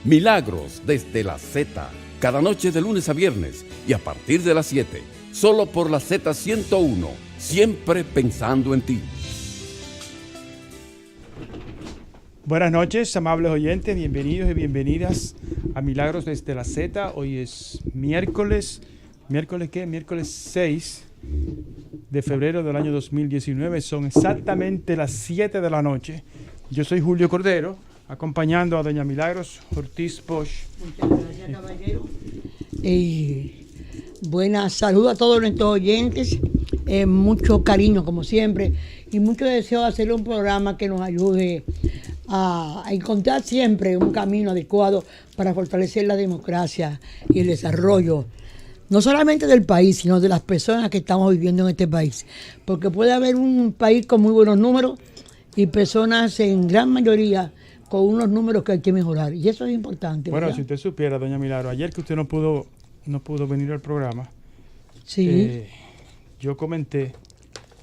Milagros desde la Z, cada noche de lunes a viernes y a partir de las 7, solo por la Z101, siempre pensando en ti. Buenas noches, amables oyentes, bienvenidos y bienvenidas a Milagros desde la Z. Hoy es miércoles 6 de febrero del año 2019, son exactamente las 7 de la noche. Yo soy Julio Cordero, acompañando a doña Milagros Ortiz Bosch. Muchas gracias, caballero. Buenas, saludos a todos nuestros oyentes, mucho cariño como siempre y mucho deseo de hacer un programa que nos ayude a encontrar siempre un camino adecuado para fortalecer la democracia y el desarrollo, no solamente del país, sino de las personas que estamos viviendo en este país, porque puede haber un país con muy buenos números y personas en gran mayoría con unos números que hay que mejorar, y eso es importante. Bueno, ¿verdad? si usted supiera, doña Milagro, ayer que usted no pudo venir al programa, Sí. yo comenté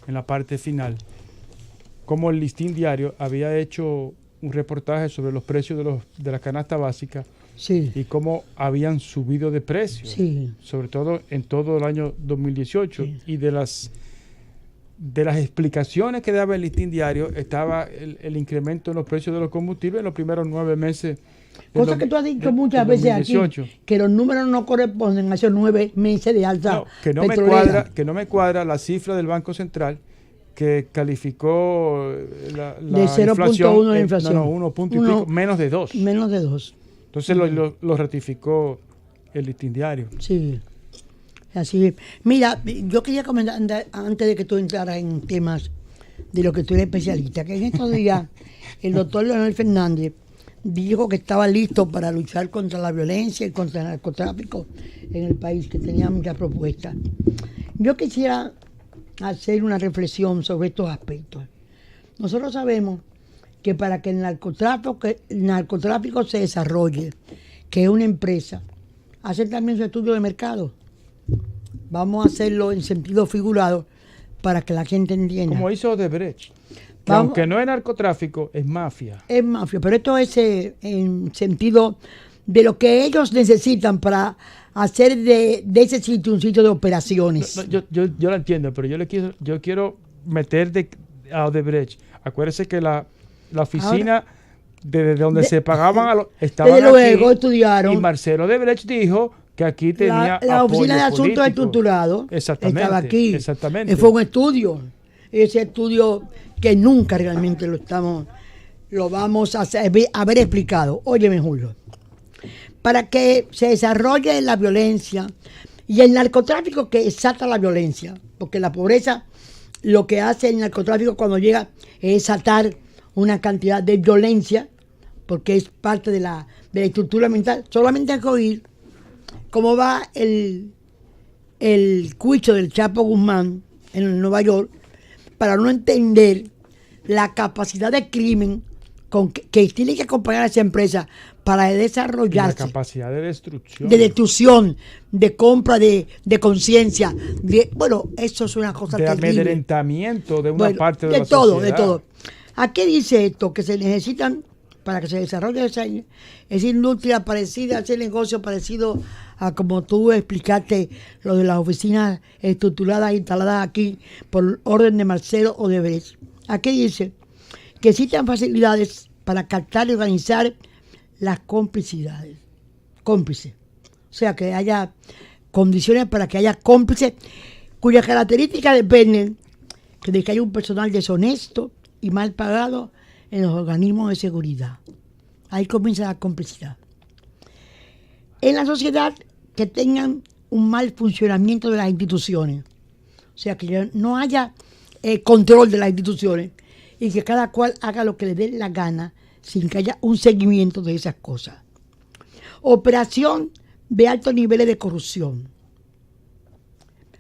en la parte final cómo el Listín Diario había hecho un reportaje sobre los precios de la canasta básica Sí. y cómo habían subido de precio, Sí. sobre todo en todo el año 2018, Sí. y de las explicaciones que daba el Listín Diario estaba el incremento en los precios de los combustibles en los primeros 9 meses. Cosa que tú has dicho muchas veces 2018. aquí, que los números no corresponden a esos 9 meses de alza No, que no me cuadra la cifra del Banco Central que calificó la de 0.1 de inflación. No, 1 punto y pico, menos de 2. Menos de 2. Entonces lo ratificó el Listín Diario. Sí. Así es. Mira, yo quería comentar antes de que tú entraras en temas de lo que tú eres especialista, que en estos días el doctor Leonel Fernández dijo que estaba listo para luchar contra la violencia y contra el narcotráfico en el país, que tenía muchas propuestas. Yo quisiera hacer una reflexión sobre estos aspectos. Nosotros sabemos que para que el narcotráfico se desarrolle, que es una empresa, hace también su estudio de mercado. Vamos a hacerlo en sentido figurado para que la gente entienda. Como hizo Odebrecht, que aunque no es narcotráfico, es mafia. Es mafia, pero esto es en sentido de lo que ellos necesitan para hacer de ese sitio un sitio de operaciones. No, yo la entiendo, pero yo quiero meter a Odebrecht. Acuérdese que la oficina desde donde se pagaban estaban desde luego aquí, estudiaron. Y Marcelo Odebrecht dijo que aquí tenía la apoyo oficina de asuntos político. Estructurados Exactamente, estaba aquí. exactamente. Fue un estudio. Ese estudio que nunca realmente lo vamos a haber explicado. Óyeme, Julio. Para que se desarrolle la violencia y el narcotráfico que desata la violencia, porque la pobreza, lo que hace el narcotráfico cuando llega es desatar una cantidad de violencia, porque es parte de la estructura mental. Solamente hay que oír cómo va el juicio del Chapo Guzmán en Nueva York para no entender la capacidad de crimen que tiene que acompañar a esa empresa para desarrollarse. La capacidad de destrucción. De destrucción, de compra de conciencia. Bueno, eso es una cosa terrible. De amedrentamiento de una parte de la todo, sociedad. de todo. ¿A qué dice esto? Que se necesitan, para que se desarrolle esa industria parecida, ese negocio parecido a como tú explicaste, lo de las oficinas estructuradas instaladas aquí por orden de Marcelo Odebrecht. ¿A qué dice? Que existen facilidades para captar y organizar las complicidades. Cómplices. O sea, que haya condiciones para que haya cómplices cuyas características dependen de que haya un personal deshonesto y mal pagado en los organismos de seguridad. Ahí comienza la complicidad. En la sociedad, que tengan un mal funcionamiento de las instituciones. O sea, que no haya control de las instituciones y que cada cual haga lo que le dé la gana sin que haya un seguimiento de esas cosas. Operación de altos niveles de corrupción.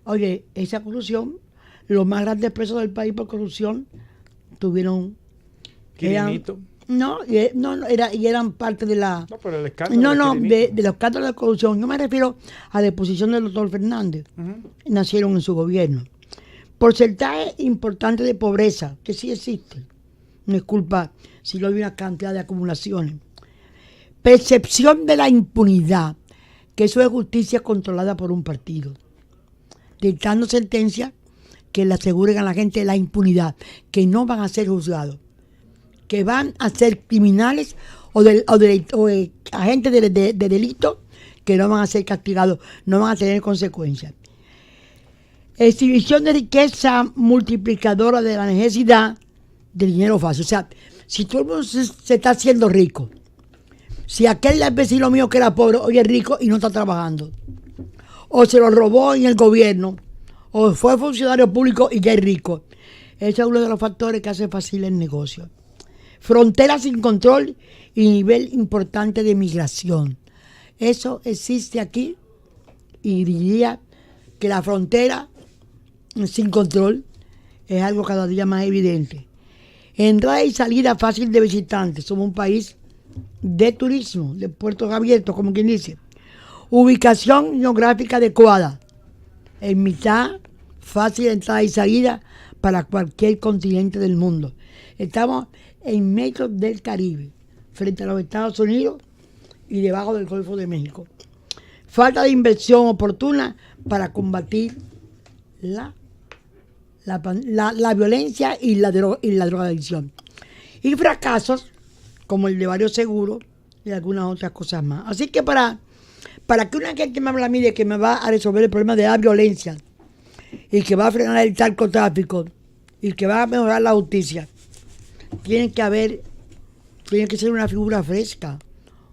Oye, esa corrupción, los más grandes presos del país por corrupción tuvieron... Quirinito. Eran parte de la... No, pero el escándalo de los escándalos de corrupción. Yo me refiero a la exposición del doctor Fernández. Nacieron en su gobierno. Porcentaje importante de pobreza, que sí existe. No es culpa si no hay una cantidad de acumulaciones. Percepción de la impunidad, que eso es justicia controlada por un partido, dictando sentencias que le aseguren a la gente la impunidad, que no van a ser juzgados, que van a ser criminales o agentes de delito que no van a ser castigados, no van a tener consecuencias. Exhibición de riqueza multiplicadora de la necesidad del dinero fácil. O sea, si todo el mundo se está haciendo rico, si aquel vecino mío que era pobre hoy es rico y no está trabajando, o se lo robó en el gobierno, o fue funcionario público y ya es rico, ese es uno de los factores que hace fácil el negocio. Fronteras sin control y nivel importante de migración. Eso existe aquí y diría que la frontera sin control es algo cada día más evidente. Entrada y salida fácil de visitantes. Somos un país de turismo, de puertos abiertos, como quien dice. Ubicación geográfica adecuada. En mitad, fácil de entrada y salida para cualquier continente del mundo. Estamos en medio del Caribe, frente a los Estados Unidos y debajo del Golfo de México. Falta de inversión oportuna para combatir la violencia y la drogadicción. Y fracasos como el de varios seguros y algunas otras cosas más. Así que para que una gente me hable a mí de que me va a resolver el problema de la violencia y que va a frenar el narcotráfico y que va a mejorar la justicia, tiene que ser una figura fresca,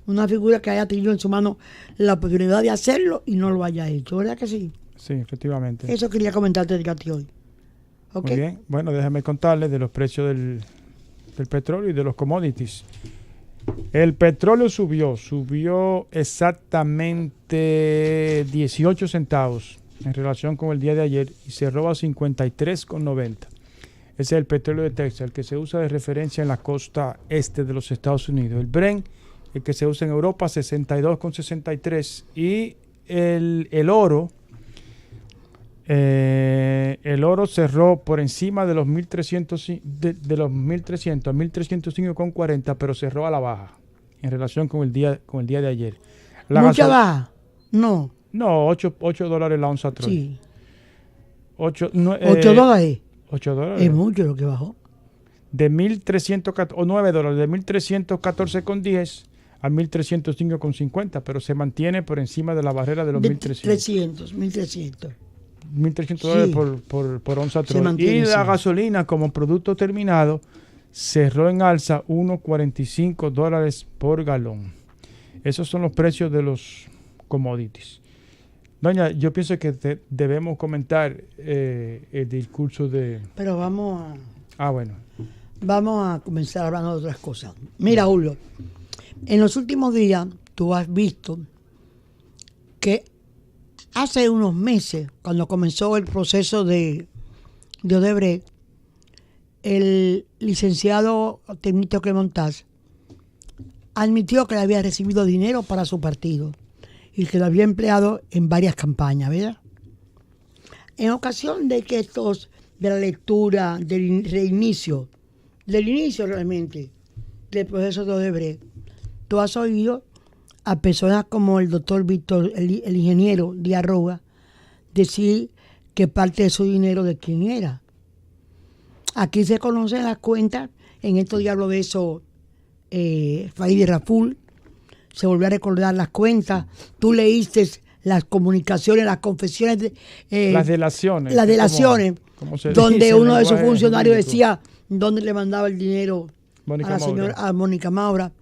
una figura que haya tenido en su mano la oportunidad de hacerlo y no lo haya hecho, ¿verdad que sí? Sí, efectivamente. Eso quería comentarte de ti hoy. ¿Okay? Muy bien, bueno, déjame contarles de los precios del petróleo y de los commodities. El petróleo subió exactamente 18 centavos en relación con el día de ayer y cerró a 53,90. Ese es el petróleo de Texas, el que se usa de referencia en la costa este de los Estados Unidos. El Brent, el que se usa en Europa, 62,63. Y el oro cerró por encima de los 1.300, de los 1.300 a 1.305,40, pero cerró a la baja en relación con el día de ayer. ¿Mucha baja? No. No, $8 la onza troy. Sí. $8 dólares. $8. Es mucho lo que bajó. De 1.314 o $9, de 1.314,10 a 1.305,50, pero se mantiene por encima de la barrera de los 1.300. 1.300. $1.300 Sí. por onza troy. Y la gasolina como producto terminado cerró en alza $1.45 por galón. Esos son los precios de los commodities. Doña, yo pienso que debemos comentar el discurso de... Pero vamos a comenzar hablando de otras cosas. Mira, Julio, en los últimos días tú has visto que hace unos meses, cuando comenzó el proceso de Odebrecht, el licenciado Temito Clemontaz admitió que le había recibido dinero para su partido y que lo había empleado en varias campañas, ¿verdad? En ocasión de que de la lectura del inicio realmente del proceso de Odebrecht, tú has oído a personas como el doctor Víctor, el ingeniero Díaz Roa, decir que parte de su dinero de quién era. Aquí se conocen las cuentas, en estos días hablo de eso Farideh Raful, se volvió a recordar las cuentas, tú leíste las comunicaciones, las confesiones, las delaciones, ¿cómo donde uno de sus funcionarios decía dónde le mandaba el dinero a Mónica Maura.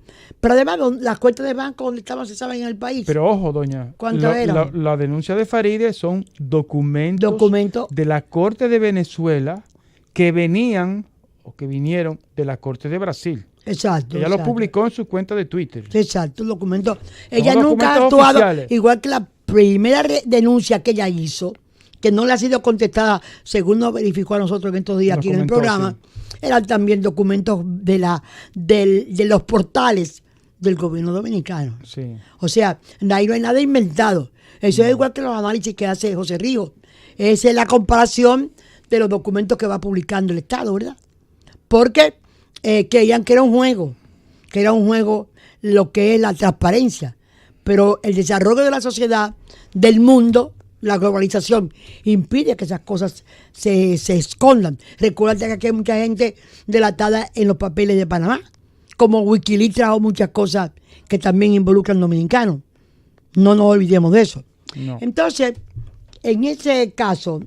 Pero además las cuentas de banco donde estaban se saben en el país. Pero ojo, doña, ¿cuánto era? La denuncia de Farideh son documentos de la Corte de Venezuela que vinieron de la Corte de Brasil. Exacto. Ella lo publicó en su cuenta de Twitter. Exacto, un documento. Ella nunca ha actuado oficiales. Igual que la primera denuncia que ella hizo, que no le ha sido contestada, según nos verificó a nosotros en estos días aquí en el programa, sí. Eran también documentos de los portales del gobierno dominicano. Sí. O sea, ahí no hay nada inventado. Eso es igual que los análisis que hace José Ríos. Esa es la comparación de los documentos que va publicando el Estado, ¿verdad? Porque creían que era un juego lo que es la transparencia. Pero el desarrollo de la sociedad, del mundo, la globalización, impide que esas cosas se escondan. Recuerda que aquí hay mucha gente delatada en los papeles de Panamá, como Wikileaks trajo muchas cosas que también involucran dominicanos. No nos olvidemos de eso. No. Entonces, en este caso,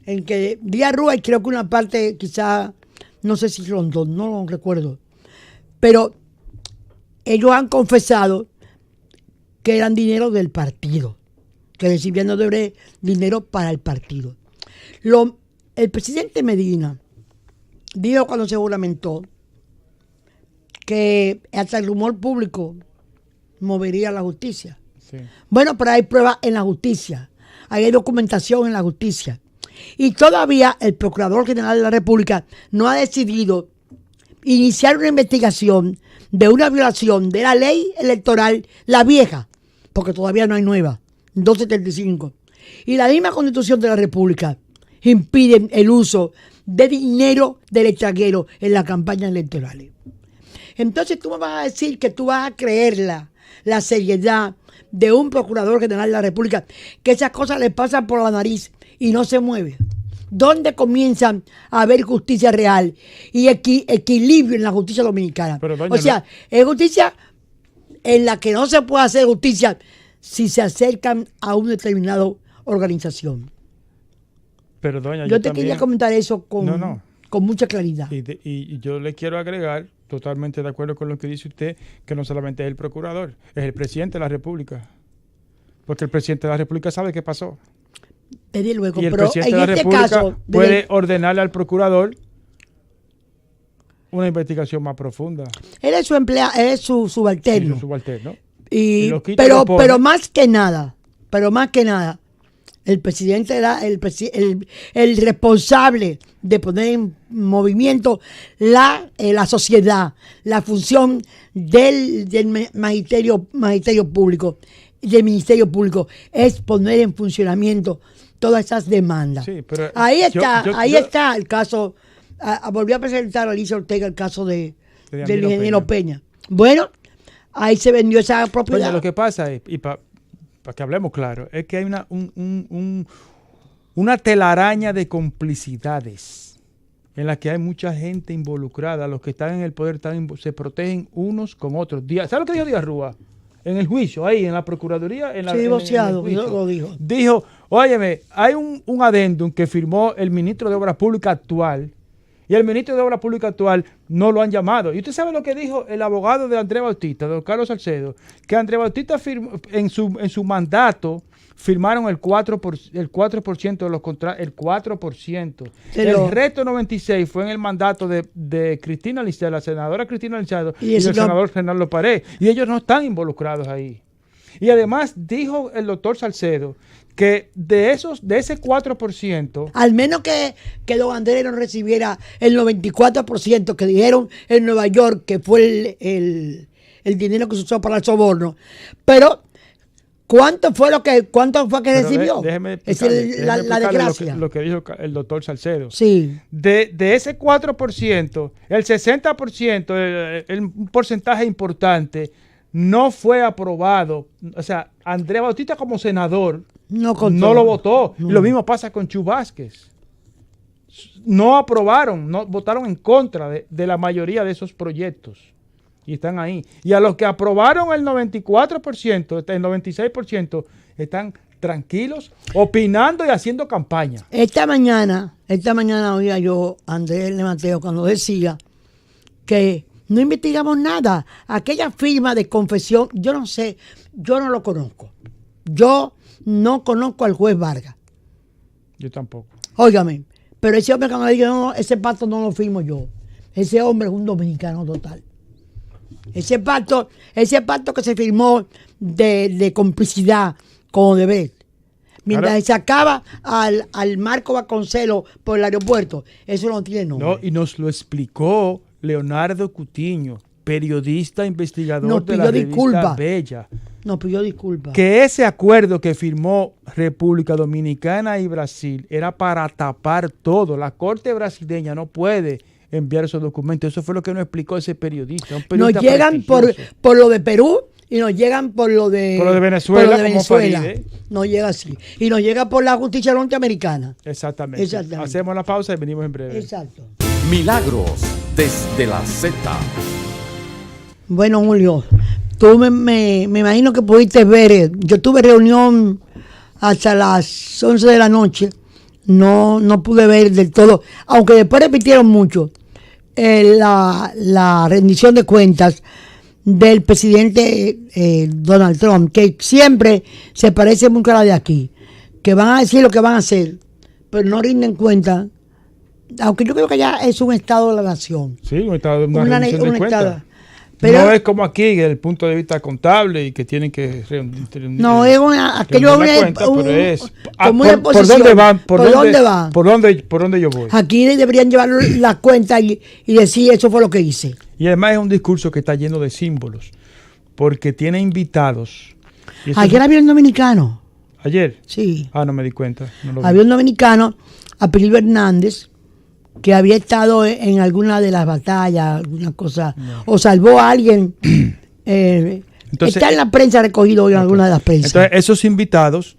en que Díaz Rúa, y creo que una parte quizá, no sé si Rondón, no lo recuerdo, pero ellos han confesado que eran dinero del partido, que recibían dinero para el partido. El presidente Medina dijo cuando se juramentó que hasta el rumor público movería la justicia. Sí. Bueno, pero hay pruebas en la justicia, hay documentación en la justicia. Y todavía el Procurador General de la República no ha decidido iniciar una investigación de una violación de la ley electoral, la vieja, porque todavía no hay nueva, 275. Y la misma Constitución de la República impide el uso de dinero del extranjero en las campañas electorales. Entonces tú me vas a decir que tú vas a creer la seriedad de un Procurador General de la República, que esas cosas le pasan por la nariz y no se mueve. ¿Dónde comienzan a haber justicia real y equilibrio en la justicia dominicana? Pero, doña, o sea, es justicia en la que no se puede hacer justicia si se acercan a una determinada organización. Pero doña, yo te quería comentar eso con mucha claridad. Y yo le quiero agregar, totalmente de acuerdo con lo que dice usted, que no solamente es el procurador, es el presidente de la República. Porque el presidente de la República sabe qué pasó. Desde luego, y el pero presidente en de la este República caso, puede ordenarle al procurador una investigación más profunda. Él es su empleado, es su subalterno. Sí, su subalterno. Pero más que nada, el presidente era el responsable de poner en movimiento la sociedad, la función del magisterio público, del Ministerio Público, es poner en funcionamiento todas esas demandas. Sí, pero ahí está el caso. Volvió a presentar a Alicia Ortega el caso del ingeniero Peña. Bueno, ahí se vendió esa propiedad. Oye, lo que pasa es, y para que hablemos claro, es que hay una telaraña de complicidades en la que hay mucha gente involucrada. Los que están en el poder se protegen unos con otros. ¿Sabes lo que dijo Díaz Rúa? En el juicio, ahí en la Procuraduría. Lo dijo. Dijo, óyeme, hay un adendum que firmó el ministro de Obras Públicas actual, y el ministro de Obras Públicas actual no lo han llamado. Y usted sabe lo que dijo el abogado de Andrés Bautista, don Carlos Salcedo, que Andrés Bautista en su mandato firmaron el 4% de los contratos, el 4%. El resto 96 fue en el mandato de Cristina Licea, la senadora Cristina Licea y el senador Fernando Pared. Y ellos no están involucrados ahí. Y además dijo el doctor Salcedo que de ese 4%... Al menos que don Andrés no recibiera el 94% que dijeron en Nueva York que fue el dinero que se usó para el soborno. Pero... ¿Cuánto fue que recibió? Déjeme la desgracia. Lo que dijo el doctor Salcedo. Sí. De ese 4%, el 60%, un porcentaje importante, no fue aprobado. O sea, Andrés Bautista como senador no lo votó. No. Y lo mismo pasa con Chu Vázquez. No aprobaron, votaron en contra de la mayoría de esos proyectos. Y están ahí. Y a los que aprobaron el 94%, el 96%, están tranquilos, opinando y haciendo campaña. Esta mañana oía yo a Andrés Mateo cuando decía que no investigamos nada. Aquella firma de confesión, yo no sé, yo no lo conozco. Yo no conozco al juez Vargas. Yo tampoco. Óigame, pero ese hombre cuando le diga, no, ese pacto no lo firmo yo. Ese hombre es un dominicano total. Ese pacto que se firmó de complicidad con Odebrecht, mientras se sacaba al Marco Vasconcelos por el aeropuerto, eso no tiene nombre. No, y nos lo explicó Leonardo Cutiño, periodista investigador de la revista Bella. Nos pidió disculpas. Que ese acuerdo que firmó República Dominicana y Brasil era para tapar todo. La Corte brasileña no puede enviar esos documentos. Eso fue lo que nos explicó ese periodista. Un Nos periodista llegan por lo de Perú y nos llegan por lo de Venezuela. por lo de Venezuela. Faride. Nos llega así. Y nos llega por la justicia norteamericana. Exactamente. Hacemos la pausa y venimos en breve. Exacto. Milagros desde la Z. Bueno, Julio, tú me imagino que pudiste ver, yo tuve reunión hasta las 11 de la noche, no pude ver del todo, aunque después repitieron mucho la rendición de cuentas del presidente Donald Trump, que siempre se parece mucho a la de aquí, que van a decir lo que van a hacer, pero no rinden cuenta, aunque yo creo que ya es un estado de la nación. Sí, un estado de una rendición de cuentas. Pero, no es como aquí, desde el punto de vista contable y que tienen que no, es aquello ¿por dónde van? ¿Por dónde yo voy? Aquí deberían llevar la cuenta y decir eso fue lo que hice. Y además es un discurso que está lleno de símbolos, porque tiene invitados. Ayer había un dominicano. ¿Ayer? Sí. No me di cuenta. Había un dominicano, apellido Hernández, que había estado en alguna de las batallas, alguna cosa, o salvó a alguien. Entonces, está en la prensa recogido hoy en alguna de las prensas. Entonces, esos invitados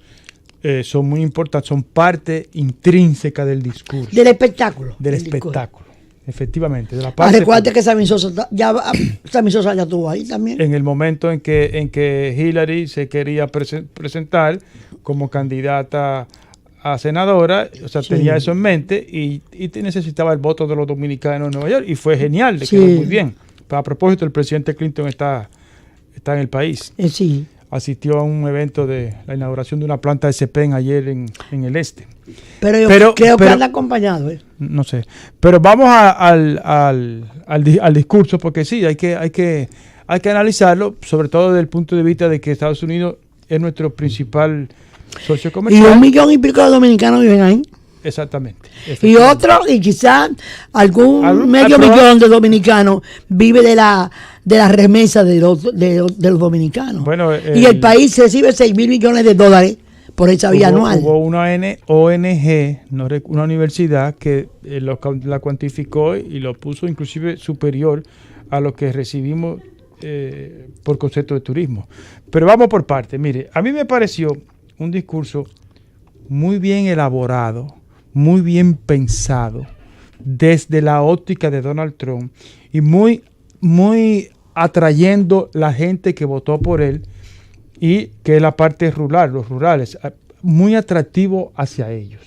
son muy importantes, son parte intrínseca del discurso. Del espectáculo. Del espectáculo, efectivamente. De la parte recuerda que Sammy Sosa ya estuvo ahí también. En el momento en que Hillary se quería presentar como candidata a senadora, o sea, tenía eso en mente y necesitaba el voto de los dominicanos en Nueva York y fue genial, le quedó muy bien. Pero a propósito, el presidente Clinton está en el país. Sí. Asistió a un evento de la inauguración de una planta de CPEN ayer en el este. Pero yo creo que anda acompañado. No sé. Pero vamos al discurso, porque sí, hay que analizarlo, sobre todo desde el punto de vista de que Estados Unidos es nuestro principal socio comercial. Y 1 millón y pico de dominicanos viven ahí. Exactamente. Y otro, y quizás algún medio millón de dominicanos vive de la remesa de los dominicanos. Bueno, y el país recibe 6.000 millones de dólares por esa vía anual. Hubo una ONG, una universidad que la cuantificó y lo puso inclusive superior a lo que recibimos por concepto de turismo. Pero vamos por partes. Mire, a mí me pareció un discurso muy bien elaborado, muy bien pensado desde la óptica de Donald Trump y muy atrayendo la gente que votó por él y que es la parte rural, los rurales, muy atractivo hacia ellos.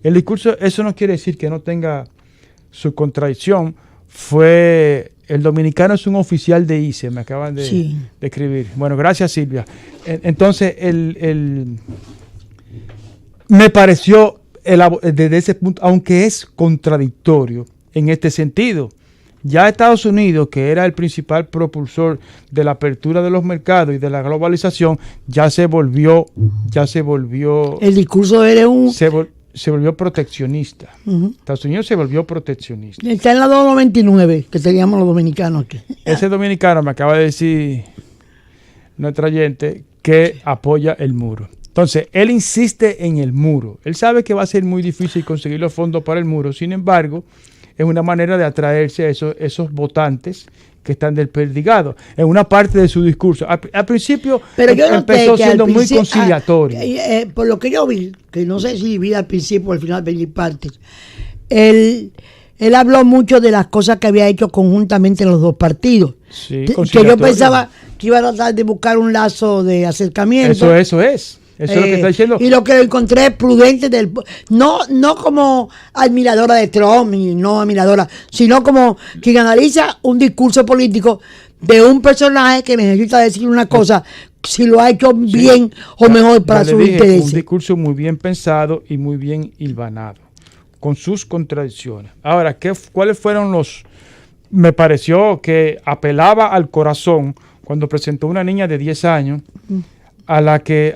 El discurso, eso no quiere decir que no tenga su contradicción. El dominicano es un oficial de ICE, me acaban de escribir. Bueno, gracias Silvia. Entonces, me pareció desde ese punto, aunque es contradictorio en este sentido. Ya Estados Unidos, que era el principal propulsor de la apertura de los mercados y de la globalización, ya se volvió. El discurso era se volvió proteccionista. Estados Unidos se volvió proteccionista. Está en la 299, que teníamos los dominicanos aquí. Ese dominicano me acaba de decir nuestra oyente que apoya el muro. Entonces, él insiste en el muro. Él sabe que va a ser muy difícil conseguir los fondos para el muro. Sin embargo, es una manera de atraerse a esos votantes que están desperdigados. En una parte de su discurso. Al principio empezó siendo muy conciliatorio. Por lo que yo vi, que no sé si vi al principio o al final de partes, él habló mucho de las cosas que había hecho conjuntamente los dos partidos. Sí, que yo pensaba que iba a tratar de buscar un lazo de acercamiento. Eso es. Eso es lo que está diciendo. Y lo que encontré es prudente, no como admiradora de Trump, y no admiradora, sino como quien analiza un discurso político de un personaje que necesita decir una cosa, si lo ha hecho bien o mejor para sus intereses. Un discurso muy bien pensado y muy bien hilvanado, con sus contradicciones. Ahora, ¿cuáles fueron me pareció que apelaba al corazón cuando presentó una niña de 10 años, a la que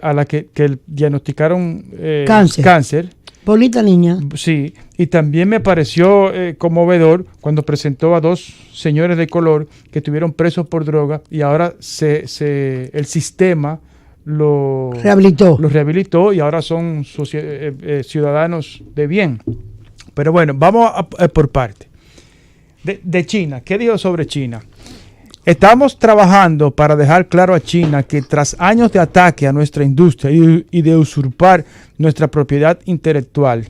diagnosticaron cáncer. Bonita niña. Sí, y también me pareció conmovedor cuando presentó a 2 señores de color que estuvieron presos por droga y ahora el sistema los rehabilitó y ahora son ciudadanos de bien. Pero bueno, vamos por parte. de China. ¿Qué dijo sobre China? Estamos trabajando para dejar claro a China que tras años de ataque a nuestra industria y de usurpar nuestra propiedad intelectual,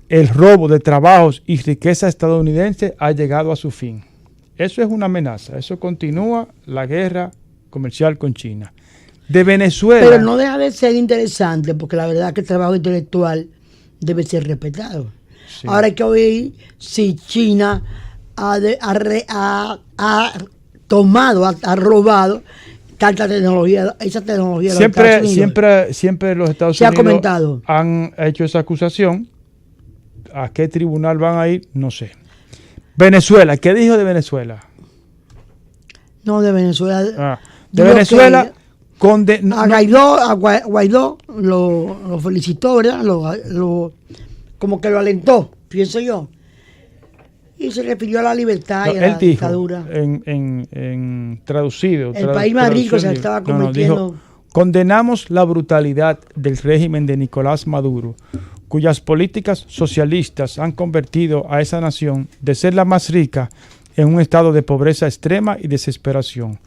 el robo de trabajos y riqueza estadounidense ha llegado a su fin. Eso es una amenaza. Eso continúa la guerra comercial con China. De Venezuela. Pero no deja de ser interesante, porque la verdad que el trabajo intelectual debe ser respetado. Sí. Ahora hay que oír si China ha tomado, ha robado tanta tecnología, esa tecnología de los Estados Unidos. Siempre los Estados Unidos han hecho esa acusación. ¿A qué tribunal van a ir? No sé. Venezuela, ¿qué dijo de Venezuela? No, de Venezuela. De Venezuela a Guaidó lo felicitó, ¿verdad? Como que lo alentó, pienso yo. Y se refirió a la libertad y a la dictadura. En traducido. El país más rico se estaba convirtiendo. Dijo, condenamos la brutalidad del régimen de Nicolás Maduro, cuyas políticas socialistas han convertido a esa nación de ser la más rica en un estado de pobreza extrema y desesperación.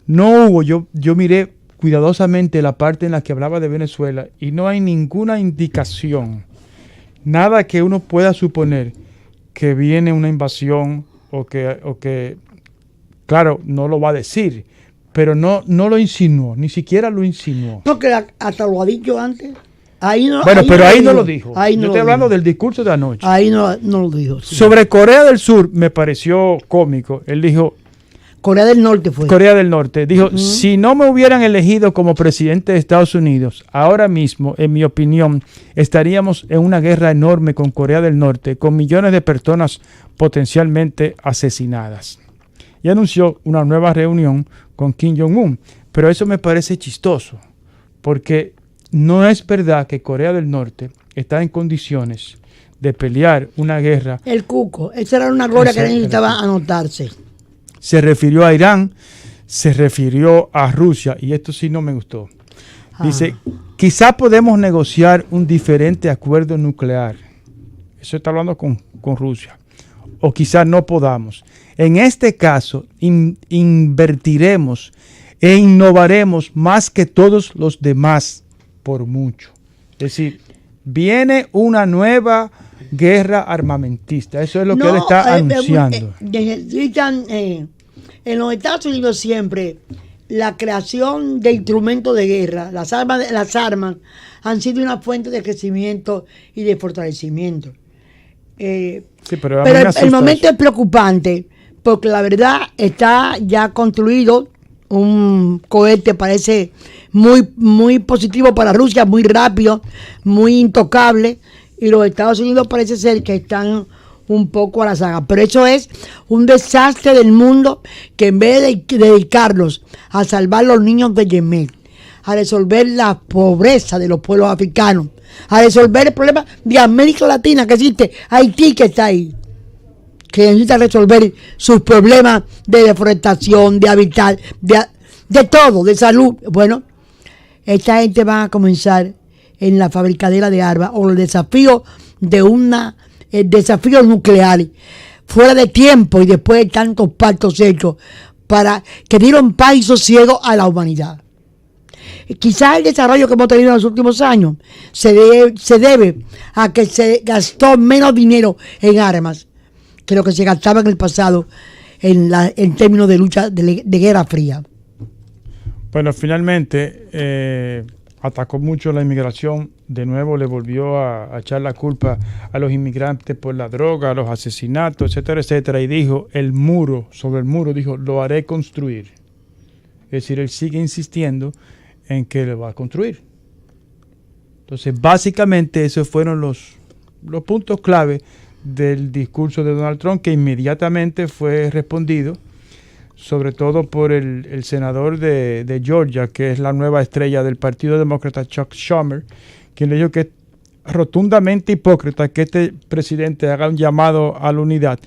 No hubo, yo miré cuidadosamente la parte en la que hablaba de Venezuela y no hay ninguna indicación, nada que uno pueda suponer que viene una invasión o que claro, no lo va a decir, pero no lo insinuó, ni siquiera lo insinuó. No, que hasta lo ha dicho antes. Ahí no lo dijo. Yo estoy hablando del discurso de anoche. Ahí no lo dijo. Sí. Sobre Corea del Sur me pareció cómico. Él dijo... Corea del Norte fue. Corea del Norte. Dijo, si no me hubieran elegido como presidente de Estados Unidos, ahora mismo, en mi opinión, estaríamos en una guerra enorme con Corea del Norte, con millones de personas potencialmente asesinadas. Y anunció una nueva reunión con Kim Jong-un. Pero eso me parece chistoso, porque no es verdad que Corea del Norte está en condiciones de pelear una guerra. El cuco, esa era una gloria que necesitaba anotarse. Se refirió a Irán, se refirió a Rusia, y esto sí no me gustó. Dice, quizá podemos negociar un diferente acuerdo nuclear. Eso está hablando con Rusia. O quizá no podamos. En este caso, invertiremos e innovaremos más que todos los demás por mucho. Es decir, viene una nueva guerra armamentista. Eso es lo que él está anunciando. Necesitan en los Estados Unidos siempre la creación de instrumentos de guerra. Las armas han sido una fuente de crecimiento y de fortalecimiento. Sí, pero el momento es preocupante porque la verdad está ya construido un cohete, parece muy positivo para Rusia, muy rápido, muy intocable, y los Estados Unidos parece ser que están un poco a la saga. Pero eso es un desastre del mundo, que en vez de dedicarlos a salvar los niños de Yemen, a resolver la pobreza de los pueblos africanos, a resolver el problema de América Latina que existe, Haití que está ahí, que necesita resolver sus problemas de deforestación, de hábitat, de todo, de salud. Bueno, esta gente va a comenzar en la fabricadera de armas o el desafío desafío nuclear fuera de tiempo y después de tantos pactos hechos para que dieron paz y sosiego a la humanidad. Quizás el desarrollo que hemos tenido en los últimos años se debe a que se gastó menos dinero en armas que lo que se gastaba en el pasado en términos de lucha de guerra fría. Bueno, finalmente atacó mucho la inmigración. De nuevo le volvió a echar la culpa a los inmigrantes por la droga, los asesinatos, etcétera, etcétera. Y dijo, sobre el muro, dijo, lo haré construir. Es decir, él sigue insistiendo en que lo va a construir. Entonces, básicamente, esos fueron los puntos clave del discurso de Donald Trump, que inmediatamente fue respondido, sobre todo por el senador de Georgia, que es la nueva estrella del Partido Demócrata, Chuck Schumer, quien le dijo que es rotundamente hipócrita que este presidente haga un llamado a la unidad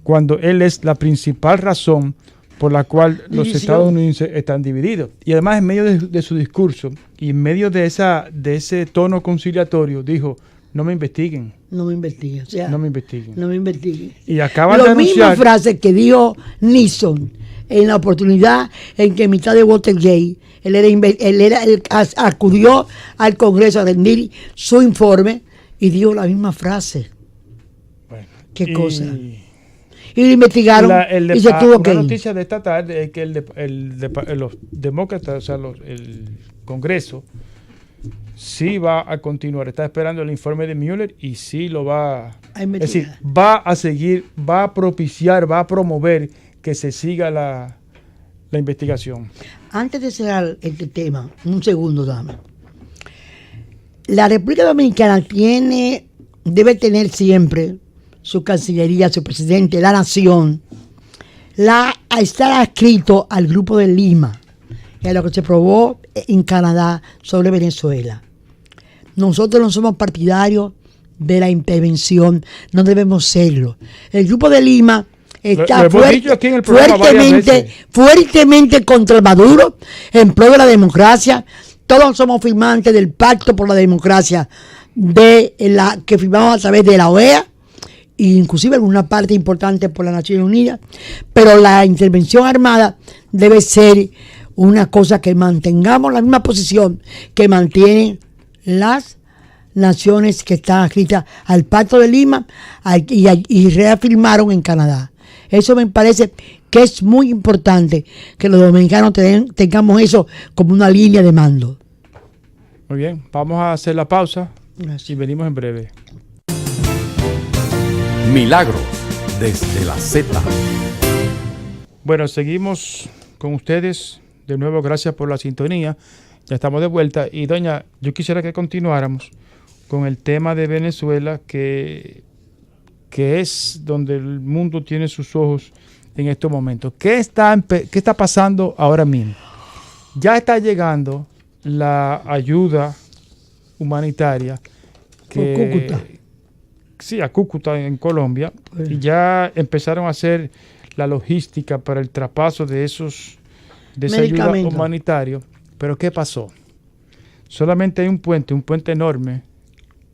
cuando él es la principal razón por la cual los estadounidenses están divididos. Y además, en medio de su discurso y en medio de ese tono conciliatorio, dijo, no me investiguen. No me investiguen. O sea, No me investiguen. no me investiguen. Y acaban de Las mismas anunciar... frases que dijo Nixon en la oportunidad en que en mitad de Watergate él acudió al Congreso a rendir su informe y dijo la misma frase. Bueno, ¿Qué cosa? Y lo investigaron y se tuvo que La ir. noticia de esta tarde es que los demócratas, o sea, el Congreso, sí va a continuar. Está esperando el informe de Mueller y sí lo va A es decir, va a seguir, va a propiciar, va a promover que se siga la investigación. Antes de cerrar este tema, un segundo, dame. La República Dominicana debe tener siempre su Cancillería, su presidente, la nación, a estar adscrito al Grupo de Lima, que es lo que se probó en Canadá sobre Venezuela. Nosotros no somos partidarios de la intervención, no debemos serlo. El Grupo de Lima está fuertemente contra Maduro, en pro de la democracia. Todos somos firmantes del Pacto por la Democracia que firmamos a través de la OEA, e inclusive alguna parte importante por las Naciones Unidas, pero la intervención armada debe ser una cosa que mantengamos la misma posición que mantienen las naciones que están adscritas al Pacto de Lima y reafirmaron en Canadá. Eso me parece que es muy importante que los dominicanos tengamos eso como una línea de mando. Muy bien, vamos a hacer la pausa. Gracias. Y venimos en breve. Milagros desde la Z. Bueno, seguimos con ustedes. De nuevo, gracias por la sintonía. Ya estamos de vuelta. Y doña, yo quisiera que continuáramos con el tema de Venezuela, que es donde el mundo tiene sus ojos en estos momentos. ¿Qué está pasando ahora mismo? Ya está llegando la ayuda humanitaria Cúcuta. Sí, a Cúcuta en Colombia, y ya empezaron a hacer la logística para el traspaso de esa ayuda humanitaria. Pero ¿qué pasó? Solamente hay un puente enorme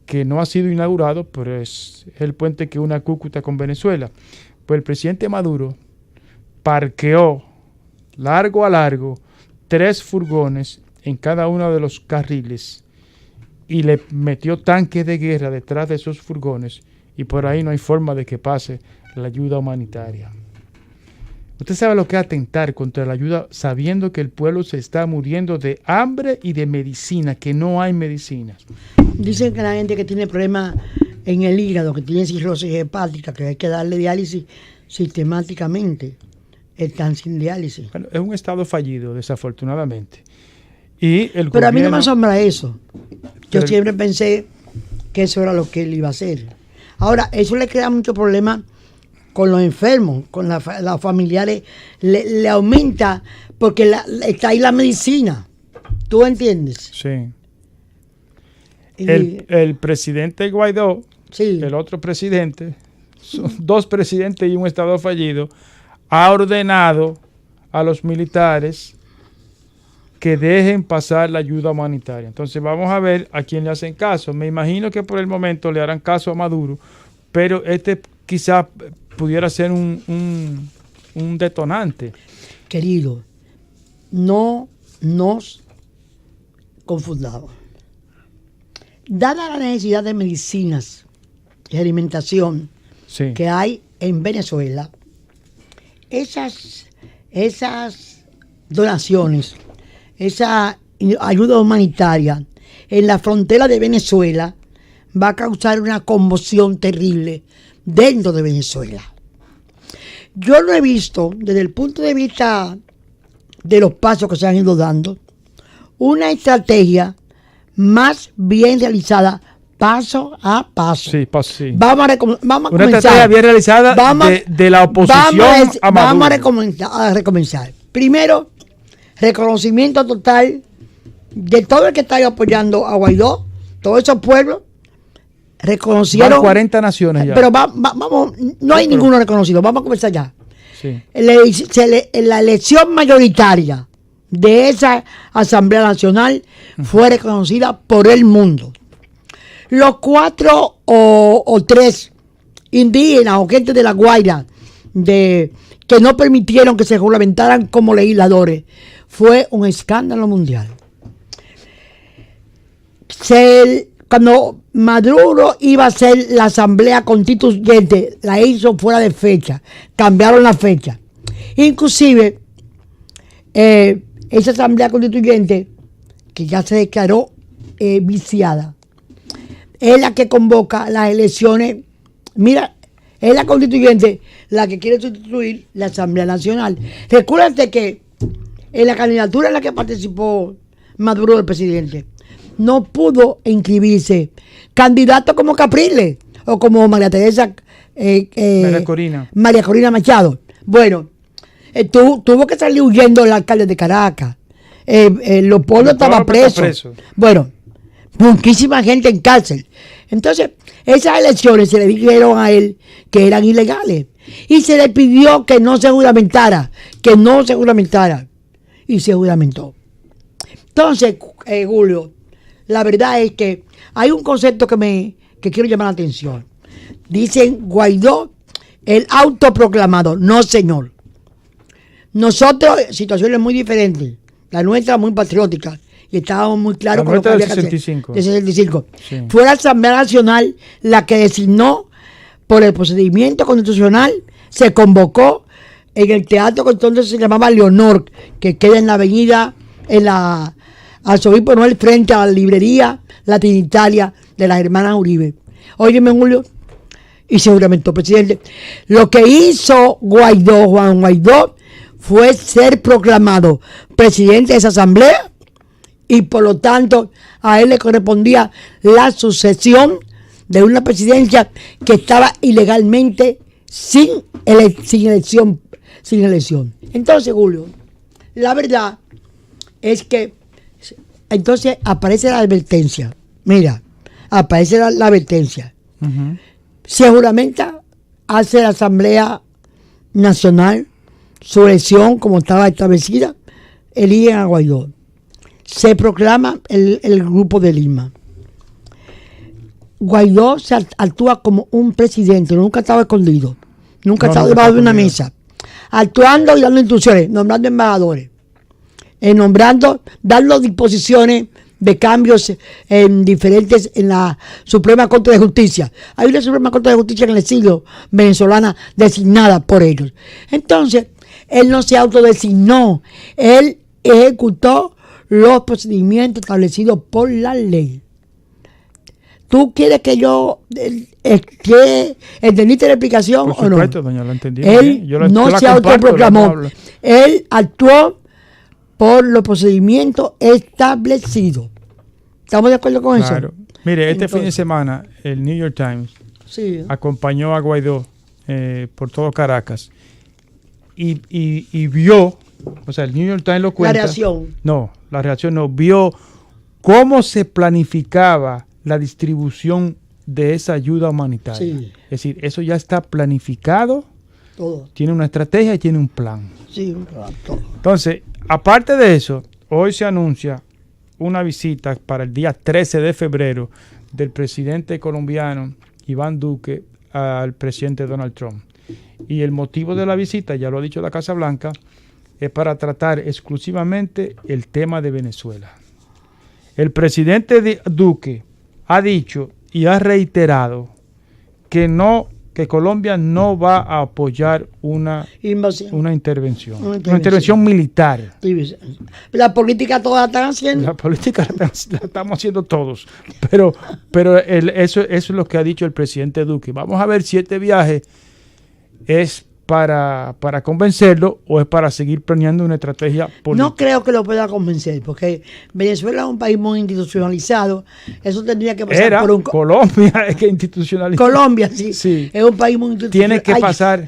que no ha sido inaugurado, pero es el puente que une a Cúcuta con Venezuela. Pues el presidente Maduro parqueó largo a largo 3 furgones en cada uno de los carriles y le metió tanques de guerra detrás de esos furgones, y por ahí no hay forma de que pase la ayuda humanitaria. Usted sabe lo que es atentar contra la ayuda sabiendo que el pueblo se está muriendo de hambre y de medicina, que no hay medicinas. Dicen que la gente que tiene problemas en el hígado, que tiene cirrosis hepática, que hay que darle diálisis sistemáticamente, están sin diálisis. Bueno, es un estado fallido, desafortunadamente. Y el Pero a mí no me gobierno... asombra eso. Yo Pero- siempre pensé que eso era lo que él iba a hacer. Ahora, eso le crea mucho problema con los enfermos, con los familiares. Le aumenta porque está ahí la medicina. ¿Tú entiendes? Sí. Y- El presidente Guaidó, sí. el otro presidente, son 2 presidentes y un estado fallido, ha ordenado a los militares que dejen pasar la ayuda humanitaria. Entonces vamos a ver a quién le hacen caso. Me imagino que por el momento le harán caso a Maduro, pero quizá pudiera ser un detonante. Querido, no nos confundamos. Dada la necesidad de medicinas y alimentación Sí. que hay en Venezuela, esas donaciones, esa ayuda humanitaria en la frontera de Venezuela va a causar una conmoción terrible dentro de Venezuela. Yo no he visto, desde el punto de vista de los pasos que se han ido dando, una estrategia más bien realizada paso a paso. Sí, sí. Vamos a Una comenzar. estrategia bien realizada de la oposición a Maduro. Vamos a recomenzar. Primero, reconocimiento total de todo el que está apoyando a Guaidó, todos esos pueblos reconocieron. Van 40 naciones ya. Pero vamos, no hay ninguno reconocido. Vamos a comenzar ya. Sí. La elección mayoritaria de esa Asamblea Nacional fue reconocida por el mundo. Los 4 o 3 indígenas o gente de la Guaira que no permitieron que se juramentaran como legisladores, fue un escándalo mundial. Cuando Maduro iba a hacer la asamblea constituyente, la hizo fuera de fecha, cambiaron la fecha. Inclusive, esa asamblea constituyente, que ya se declaró viciada, es la que convoca las elecciones. Mira, es la constituyente la que quiere sustituir la Asamblea Nacional. Recuérdate que en la candidatura en la que participó Maduro, el presidente, no pudo inscribirse candidato como Capriles o como María Teresa María Corina Machado. Bueno, tuvo que salir huyendo el alcalde de Caracas. Leopoldo estaba preso. Bueno, muchísima gente en cárcel. Entonces, esas elecciones se le dijeron a él que eran ilegales. Y se le pidió que no se juramentara. Y se juramentó. Entonces, Julio, la verdad es que hay un concepto que quiero llamar la atención. Dicen Guaidó, el autoproclamado. No, señor. Nosotros, situaciones muy diferentes. La nuestra muy patriótica. Y estábamos muy claros con lo que había que hacer. De 65. Sí. Fue la Asamblea Nacional la que designó por el procedimiento constitucional, se convocó en el teatro que entonces se llamaba Leonor, que queda en la avenida, en la Arzobispo Noel, frente a la librería La Trinitaria de las hermanas Uribe. Óyeme, Julio, y seguramente, presidente, lo que hizo Juan Guaidó, fue ser proclamado presidente de esa asamblea, y por lo tanto a él le correspondía la sucesión de una presidencia que estaba ilegalmente sin elección. Entonces, Julio, la verdad es que entonces aparece la advertencia. Mira, aparece la advertencia. Uh-huh. Se juramenta, hace la Asamblea Nacional su elección como estaba establecida, eligen a Guaidó. Se proclama el Grupo de Lima. Guaidó se actúa como un presidente, nunca estaba escondido, nunca estaba debajo de una mesa, actuando y dando instrucciones, nombrando embajadores, dando disposiciones de cambios en la Suprema Corte de Justicia. Hay una Suprema Corte de Justicia en el exilio venezolana designada por ellos. Entonces, él no se autodesignó, él ejecutó los procedimientos establecidos por la ley. ¿Tú quieres que yo entendiste la explicación o no? Por supuesto, doña, lo entendí. Él no se autoproclamó. Él actuó por los procedimientos establecidos. ¿Estamos de acuerdo con eso? Mire, este fin de semana el New York Times acompañó a Guaidó por todo Caracas y vio, o sea, el New York Times lo cuenta. La reacción no, vio cómo se planificaba la distribución de esa ayuda humanitaria. Sí. Es decir, eso ya está planificado, todo. Tiene una estrategia y tiene un plan. Sí, un plan, todo. Entonces, aparte de eso, hoy se anuncia una visita para el día 13 de febrero del presidente colombiano Iván Duque al presidente Donald Trump. Y el motivo de la visita, ya lo ha dicho la Casa Blanca, es para tratar exclusivamente el tema de Venezuela. El presidente Duque ha dicho y ha reiterado que Colombia no va a apoyar una intervención militar. La política toda la están haciendo. La política la estamos haciendo todos. Pero eso es lo que ha dicho el presidente Duque. Vamos a ver si este viaje es para convencerlo o es para seguir planeando una estrategia política. No creo que lo pueda convencer, porque Venezuela es un país muy institucionalizado. Eso tendría que pasar por un... Colombia es que institucionalizado. Colombia, sí. Es un país muy institucionalizado. Tiene que pasar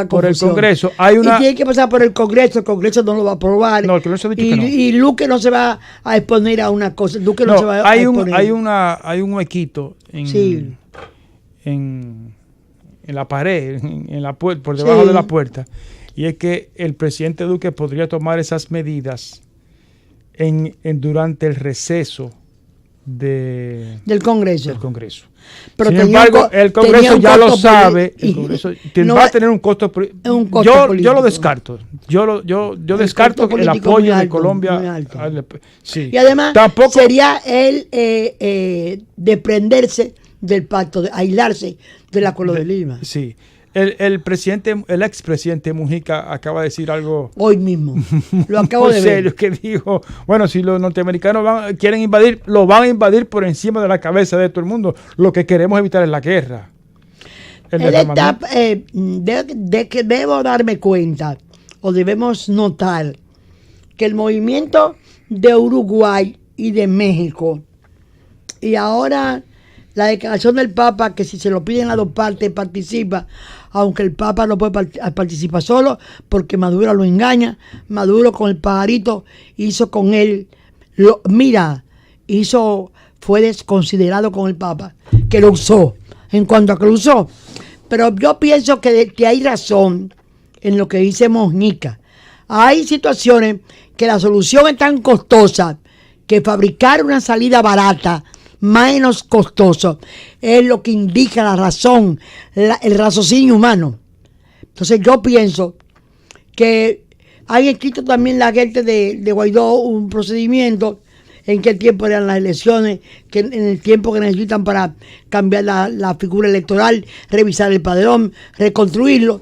por el Congreso. Y tiene que pasar por el Congreso no lo va a aprobar. No, el Congreso ha dicho que no. Y Duque no se va a exponer a una cosa. Duque no se va a exponer. Hay un huequito en la pared, en la puerta, por debajo de la puerta, y es que el presidente Duque podría tomar esas medidas durante el receso del Congreso. Pero sin embargo, el Congreso ya lo sabe. El Congreso va a tener un costo político. Yo lo descarto. Yo descarto el apoyo de Colombia. Sí. Y además sería él desprenderse del pacto, aislarse del Acuerdo de Lima. Sí. El expresidente Mujica acaba de decir algo hoy mismo. Lo acabo de ver. Serio, que dijo, bueno, si los norteamericanos quieren invadir, lo van a invadir por encima de la cabeza de todo el mundo. Lo que queremos evitar es la guerra. Él está, de que debo darme cuenta, o debemos notar, que el movimiento de Uruguay y de México, y ahora la declaración del Papa, que si se lo piden a dos partes participa, aunque el Papa no puede participar solo, porque Maduro lo engaña. Maduro con el pajarito hizo con él, fue desconsiderado con el Papa, que lo usó, en cuanto a que lo usó. Pero yo pienso que hay razón en lo que dice Mujica. Hay situaciones que la solución es tan costosa que fabricar una salida barata, menos costoso, es lo que indica la razón, el raciocinio humano. Entonces yo pienso que hay escrito también la gente de Guaidó un procedimiento en qué tiempo eran las elecciones, que en el tiempo que necesitan para cambiar la figura electoral, revisar el padrón, reconstruirlo.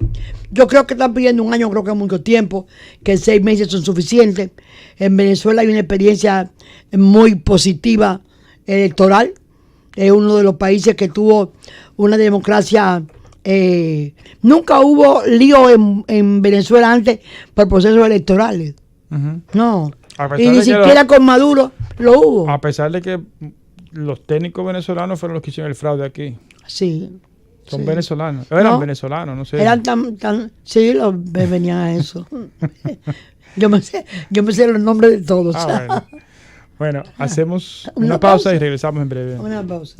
Yo creo que están pidiendo un año, creo que es mucho tiempo, que 6 meses son suficientes. En Venezuela hay una experiencia muy positiva electoral. Es uno de los países que tuvo una democracia. Nunca hubo lío en Venezuela antes por procesos electorales. No. Y ni siquiera con Maduro lo hubo. A pesar de que los técnicos venezolanos fueron los que hicieron el fraude aquí. Sí. Son venezolanos. Eran venezolanos, no sé. Eran tan sí, venían a eso. yo me sé los nombres de todos. Bueno, hacemos una pausa y regresamos en breve. Una pausa.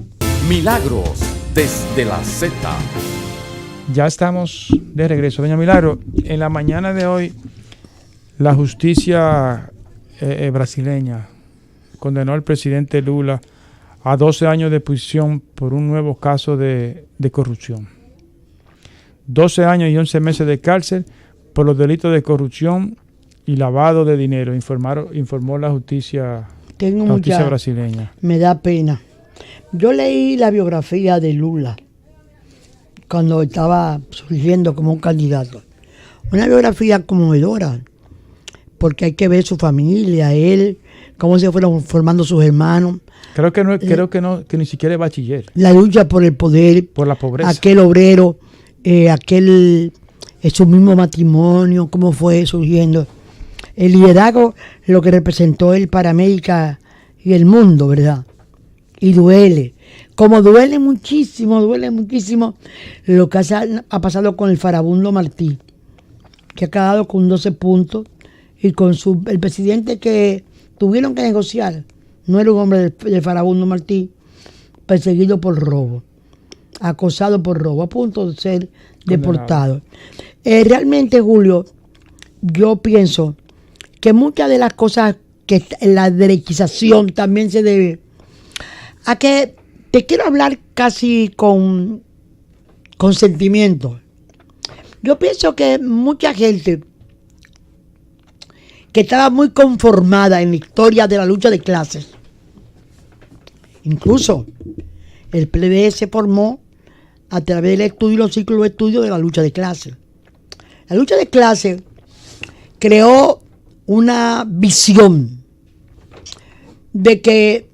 Milagros desde la Z. Ya estamos de regreso. Doña Milagro, en la mañana de hoy, la justicia brasileña condenó al presidente Lula a 12 años de prisión por un nuevo caso de corrupción. 12 años y 11 meses de cárcel por los delitos de corrupción y lavado de dinero, informó la justicia brasileña. Me da pena. Yo leí la biografía de Lula cuando estaba surgiendo como un candidato. Una biografía conmovedora, porque hay que ver su familia, él, cómo se fueron formando sus hermanos. Creo que ni siquiera es bachiller. La lucha por el poder, por la pobreza. Aquel obrero, su mismo matrimonio, cómo fue surgiendo. El liderazgo, lo que representó él para América y el mundo, ¿verdad? Y duele. Como duele muchísimo lo que ha pasado con el Farabundo Martí, que ha quedado con 12 puntos, y con el presidente que tuvieron que negociar. No era un hombre del Farabundo Martí, perseguido por robo, acosado por robo, a punto de ser deportado. Realmente, Julio, yo pienso que muchas de las cosas, que la derechización también se debe a que, te quiero hablar casi con sentimiento. Yo pienso que mucha gente que estaba muy conformada en la historia de la lucha de clases. Incluso el PLD se formó a través del estudio y los ciclos de estudio de la lucha de clases. La lucha de clases creó una visión de que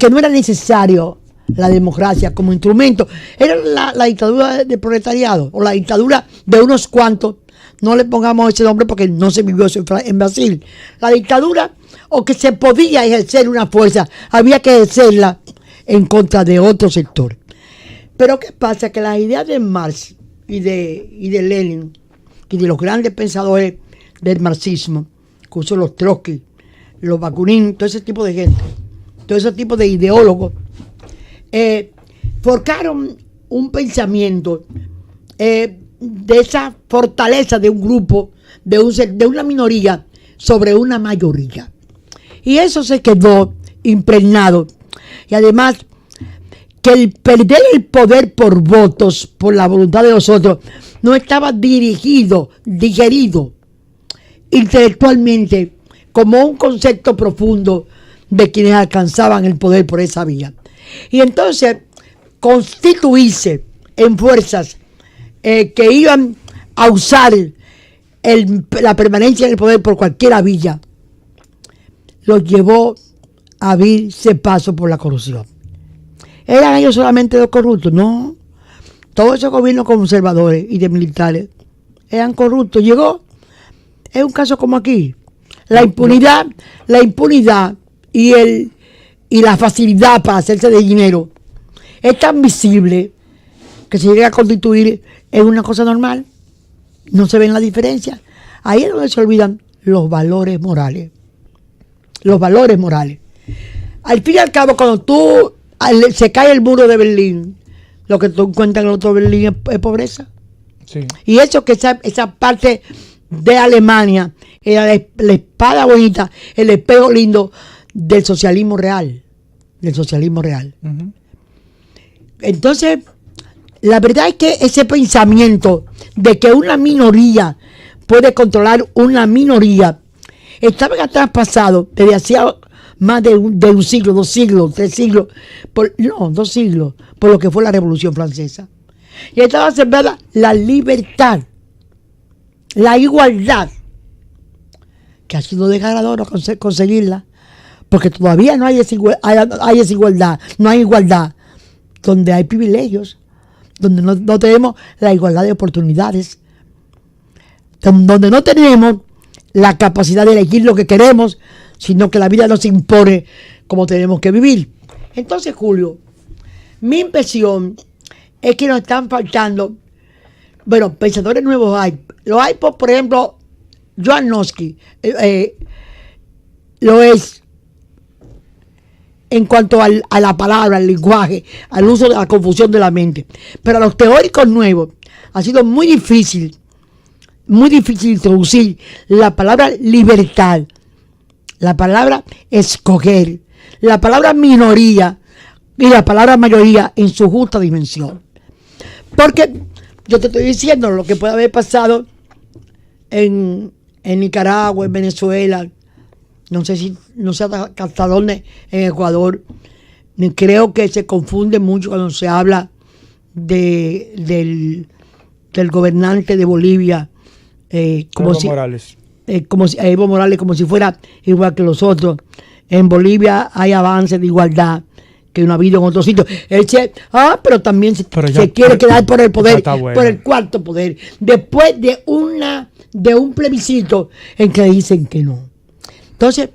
no era necesario la democracia como instrumento. Era la dictadura del proletariado, o la dictadura de unos cuantos. No le pongamos ese nombre porque no se vivió eso en Brasil. La dictadura, o que se podía ejercer una fuerza, había que ejercerla en contra de otro sector. Pero ¿qué pasa? Que las ideas de Marx y de Lenin y de los grandes pensadores del marxismo, incluso los Trotsky, los Bakunin, todo ese tipo de gente, todo ese tipo de ideólogos, forjaron un pensamiento de esa fortaleza de un grupo, de una minoría sobre una mayoría. Y eso se quedó impregnado. Y además, que el perder el poder por votos, por la voluntad de los otros, no estaba digerido intelectualmente como un concepto profundo de quienes alcanzaban el poder por esa vía. Y entonces, constituirse en fuerzas que iban a usar la permanencia en el poder por cualquier vía, los llevó a abrirse paso por la corrupción. ¿Eran ellos solamente los corruptos? No. Todos esos gobiernos conservadores y de militares eran corruptos. Es un caso como aquí. La impunidad y la facilidad para hacerse de dinero es tan visible que se llega a constituir en una cosa normal. No se ven la diferencia. Ahí es donde se olvidan los valores morales. Los valores morales. Al fin y al cabo, cuando se cae el muro de Berlín, lo que tú encuentras en el otro Berlín es pobreza. Sí. Y eso que esa parte de Alemania era la espada bonita, el espejo lindo del socialismo real. Uh-huh. Entonces, la verdad es que ese pensamiento de que una minoría puede controlar una minoría estaba traspasado desde hacía más de un siglo, 2 siglos, 3 siglos, 2 siglos, por lo que fue la Revolución Francesa. Y estaba sembrada la libertad, la igualdad, que ha sido desgarrador conseguirla, porque todavía no hay desigualdad, no hay igualdad, donde hay privilegios, donde no tenemos la igualdad de oportunidades, donde no tenemos la capacidad de elegir lo que queremos, sino que la vida nos impone cómo tenemos que vivir. Entonces, Julio, mi impresión es que nos están faltando, pensadores nuevos hay. Los hay, por ejemplo, Joan Noski, lo es en cuanto a la palabra, al lenguaje, al uso de la confusión de la mente. Pero a los teóricos nuevos ha sido muy difícil introducir la palabra libertad, la palabra escoger, la palabra minoría y la palabra mayoría en su justa dimensión. Porque yo te estoy diciendo lo que puede haber pasado en Nicaragua, en Venezuela, no sé hasta dónde, en Ecuador. Creo que se confunde mucho cuando se habla del gobernante de Bolivia, Evo Morales. Evo Morales, como si fuera igual que los otros. En Bolivia hay avances de igualdad que no ha habido en otros sitios. Pero también se quiere quedar por el poder, por el cuarto poder, después de un plebiscito en que dicen que no. Entonces,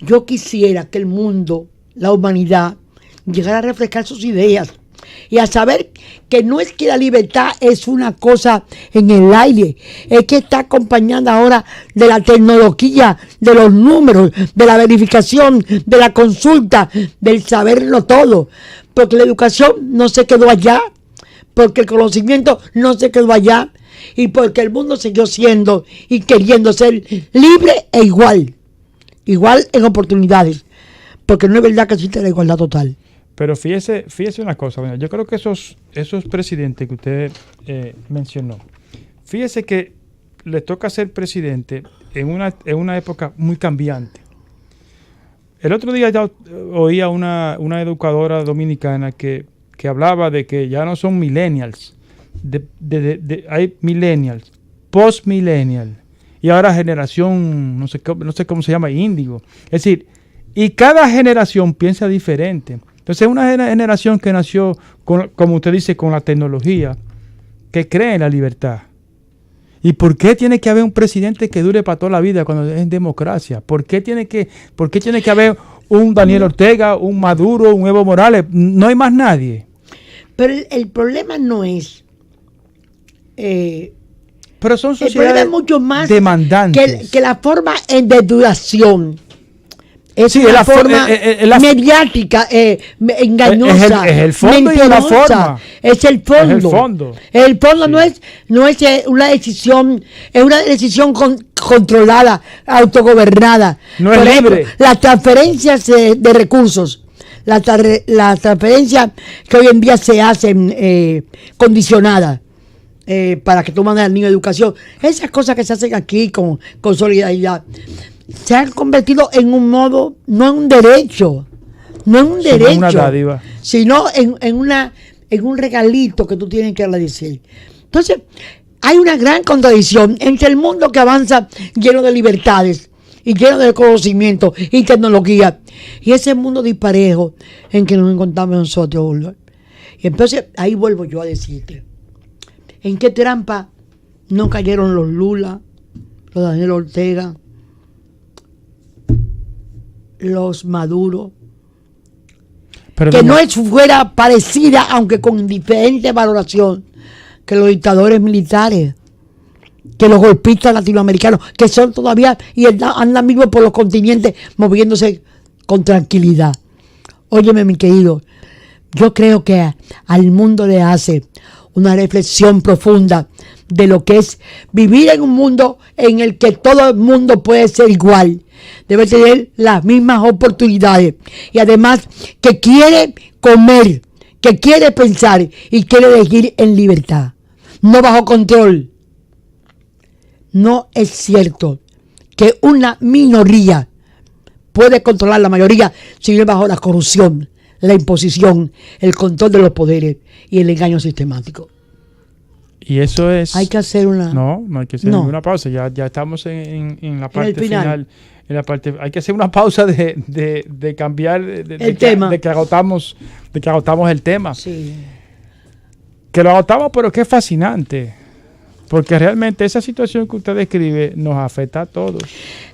yo quisiera que el mundo, la humanidad, llegara a refrescar sus ideas y a saber que no es que la libertad es una cosa en el aire, es que está acompañada ahora de la tecnología, de los números, de la verificación, de la consulta, del saberlo todo, porque la educación no se quedó allá, porque el conocimiento no se quedó allá, y porque el mundo siguió siendo y queriendo ser libre e igual en oportunidades, porque no es verdad que existe la igualdad total. Pero fíjese una cosa, yo creo que esos presidentes que usted mencionó, fíjese que le toca ser presidente en una época muy cambiante. El otro día ya oía una educadora dominicana que hablaba de que ya no son millennials, hay millennials, post-millennial, y ahora generación, no sé cómo se llama, índigo. Es decir, y cada generación piensa diferente. Entonces es una generación que nació, como usted dice, con la tecnología, que cree en la libertad. ¿Y por qué tiene que haber un presidente que dure para toda la vida cuando es en democracia? ¿Por qué tiene que haber un Daniel Ortega, un Maduro, un Evo Morales? No hay más nadie. Pero el problema no es... pero son sociedades el problema es mucho más demandantes. Que la forma de duración. es Sí, una es forma mediática, engañosa. Es el fondo y la forma. Es el fondo. Es el fondo. El fondo Sí. no es una decisión, es una decisión controlada, autogobernada. No es Por ejemplo, libre. las transferencias de recursos, las transferencias que hoy en día se hacen condicionadas. Para que tú mandes al niño a educación, esas cosas que se hacen aquí con solidaridad, se han convertido en un modo, no en un derecho, no en un derecho, una dádiva, sino en un regalito que tú tienes que agradecer. Entonces, hay una gran contradicción entre el mundo que avanza lleno de libertades y lleno de conocimiento y tecnología, y ese mundo disparejo en que nos encontramos nosotros, Julio. Y entonces, ahí vuelvo yo a decirte, ¿en qué trampa no cayeron los Lula, los Daniel Ortega, los Maduro? Que no fuera parecida, aunque con diferente valoración, que los dictadores militares, que los golpistas latinoamericanos, que son todavía y andan vivos por los continentes moviéndose con tranquilidad. Óyeme, mi querido, yo creo que al mundo le hace una reflexión profunda de lo que es vivir en un mundo en el que todo el mundo puede ser igual, debe tener las mismas oportunidades y además que quiere comer, que quiere pensar y quiere elegir en libertad, no bajo control. No es cierto que una minoría puede controlar la mayoría si no es bajo la corrupción, la imposición, el control de los poderes y el engaño sistemático. Y eso es... Hay que hacer una... No hay que hacer ninguna pausa. Ya estamos en la parte final. En la parte, hay que hacer una pausa de cambiar el tema. De que agotamos el tema. Sí. Que lo agotamos, pero que es fascinante. Porque realmente esa situación que usted describe nos afecta a todos.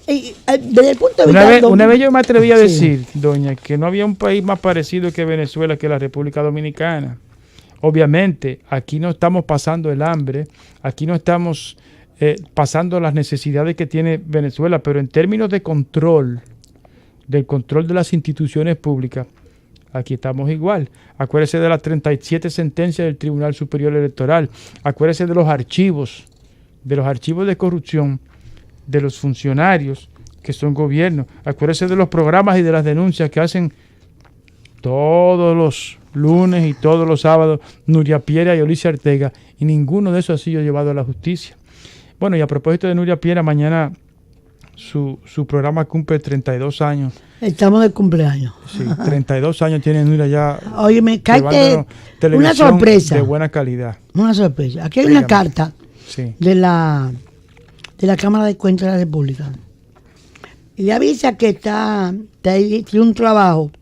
Desde el punto de vista... Una vez yo me atreví a decir, doña, que no había un país más parecido que Venezuela que la República Dominicana. Obviamente, aquí no estamos pasando el hambre, aquí no estamos pasando las necesidades que tiene Venezuela, pero en términos de control, del control de las instituciones públicas, aquí estamos igual. Acuérdese de las 37 sentencias del Tribunal Superior Electoral, acuérdese de los archivos de corrupción de los funcionarios que son gobierno, acuérdese de los programas y de las denuncias que hacen todos los lunes y todos los sábados Nuria Piera y Olicia Ortega, y ninguno de esos ha sido llevado a la justicia. Bueno, y a propósito de Nuria Piera, mañana su programa cumple 32 años. Estamos de cumpleaños. Sí, 32 años tiene Nuria ya. Oye, me cae una sorpresa. De buena calidad. Una sorpresa. Aquí hay una carta de la Cámara de Cuentas de la República. Y avisa que tiene un trabajo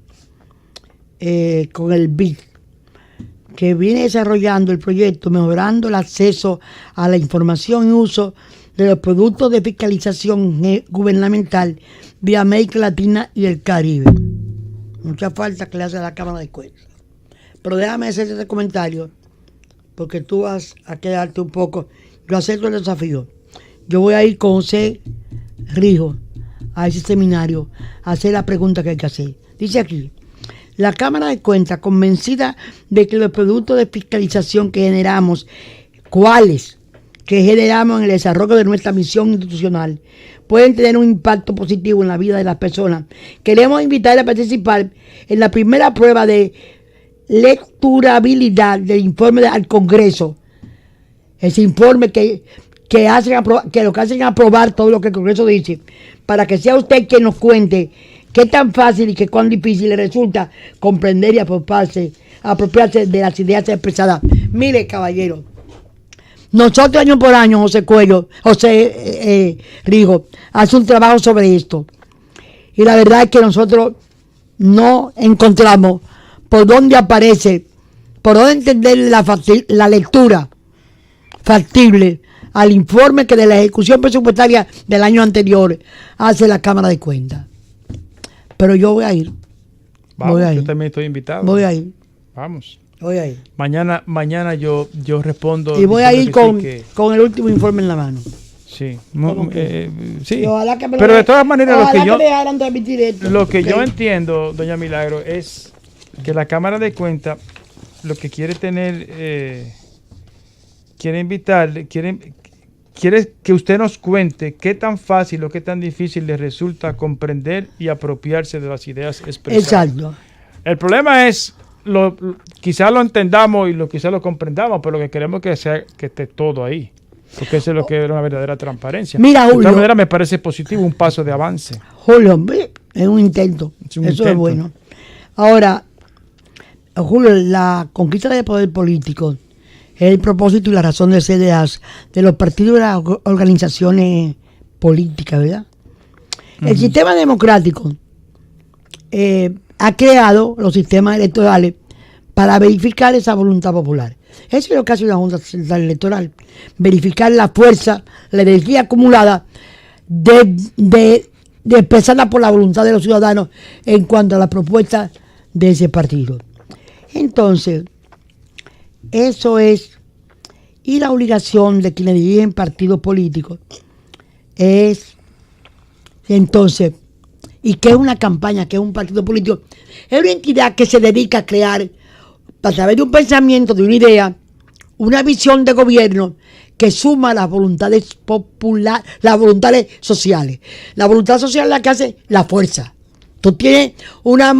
con el BID, que viene desarrollando el proyecto mejorando el acceso a la información y uso de los productos de fiscalización gubernamental vía América Latina y el Caribe. Mucha falta que le hace a la Cámara de Cuentas. Pero déjame hacer este comentario, porque tú vas a quedarte un poco. Yo acepto el desafío. Yo voy a ir con José Rijo a ese seminario a hacer la pregunta que hay que hacer. Dice aquí: la Cámara de Cuentas, convencida de que los productos de fiscalización que generamos, ¿cuáles? Que generamos en el desarrollo de nuestra misión institucional, pueden tener un impacto positivo en la vida de las personas. Queremos invitarles a participar en la primera prueba de lecturabilidad del informe al Congreso. Ese informe que lo que hacen es aprobar todo lo que el Congreso dice, para que sea usted quien nos cuente qué tan fácil y qué cuán difícil le resulta comprender y apropiarse de las ideas expresadas. Mire, caballero, nosotros año por año, José Rigo, hace un trabajo sobre esto. Y la verdad es que nosotros no encontramos por dónde aparece, por dónde entender la lectura factible al informe que de la ejecución presupuestaria del año anterior hace la Cámara de Cuentas. Pero yo voy a ir. Vamos, voy a ir. Yo también estoy invitado. Voy a ir. Vamos. Voy a ir. Mañana yo respondo. Y voy a ir con el último informe en la mano. Sí, sí. Y ojalá que Pero de todas maneras ojalá que me dejaran transmitir esto. lo que yo Ok. entiendo, doña Milagro, es que la Cámara de Cuentas lo que quiere tener, quiere invitarle, quiere que usted nos cuente qué tan fácil o qué tan difícil le resulta comprender y apropiarse de las ideas expresadas. Exacto. El problema es, quizás lo entendamos y quizás lo comprendamos, pero lo que queremos es que esté todo ahí. Porque eso es lo que es una verdadera transparencia. Mira, de Julio. todas maneras, me parece positivo, un paso de avance. Julio, es un intento. Es un Eso intento. es bueno. Ahora, Julio, la conquista del poder político es el propósito y la razón de ser de los partidos y las organizaciones políticas, ¿verdad? El sistema democrático ha creado los sistemas electorales para verificar esa voluntad popular. Eso es lo que hace una Junta Central Electoral. Verificar la fuerza, la energía acumulada de expresarla por la voluntad de los ciudadanos en cuanto a las propuestas de ese partido. Entonces, eso es, y la obligación de quienes dirigen partidos políticos es, entonces, y que es una campaña, que es un partido político, es una entidad que se dedica a crear, a través de un pensamiento, de una idea, una visión de gobierno que suma las voluntades populares, las voluntades sociales. La voluntad social es la que hace la fuerza. Tú tienes una